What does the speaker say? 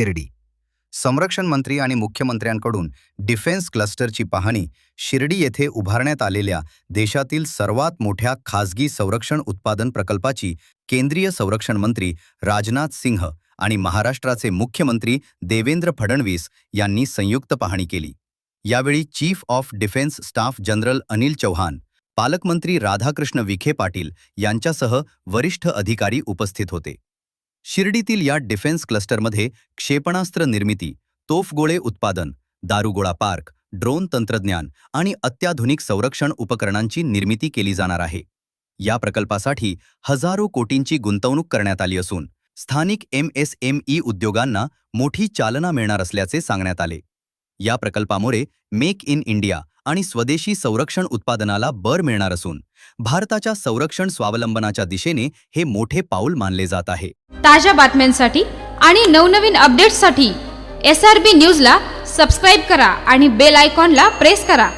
शिर्डी. संरक्षण मंत्री आणि मुख्यमंत्र्यांकडून डिफेन्स क्लस्टरची पाहणी. शिर्डी येथे उभारण्यात आलेल्या देशातील सर्वात मोठ्या खासगी संरक्षण उत्पादन प्रकल्पाची केंद्रीय संरक्षण मंत्री राजनाथ सिंह आणि महाराष्ट्राचे मुख्यमंत्री देवेंद्र फडणवीस यांनी संयुक्त पाहणी केली. यावेळी chief of defence staff general Anil Chauhan, पालकमंत्री राधाकृष्ण विखे पाटील यांच्यासह वरिष्ठ अधिकारी उपस्थित होते. शिर्डीतील या डिफेन्स क्लस्टरमध्ये क्षेपणास्त्र निर्मिती, तोफगोळे उत्पादन, दारुगोळा पार्क, ड्रोन तंत्रज्ञान आणि अत्याधुनिक संरक्षण उपकरणांची निर्मिती केली जाणार आहे. या प्रकल्पासाठी हजारो कोटींची गुंतवणूक करण्यात आली असून स्थानिक MSME उद्योगांना मोठी चालना मिळणार असल्याचे सांगण्यात आले. या प्रकल्पामुळे मेक इन इंडिया आणि स्वदेशी संरक्षण उत्पादनाला बळ मिळणार असून भारताच्या संरक्षण स्वावलंबनाच्या दिशेने हे मोठे पाऊल मानले जात आहे. ताज्या बातम्यांसाठी आणि नवनवीन अपडेट्ससाठी SRB न्यूजला सबस्क्राइब करा आणि बेल आयकॉनला प्रेस करा.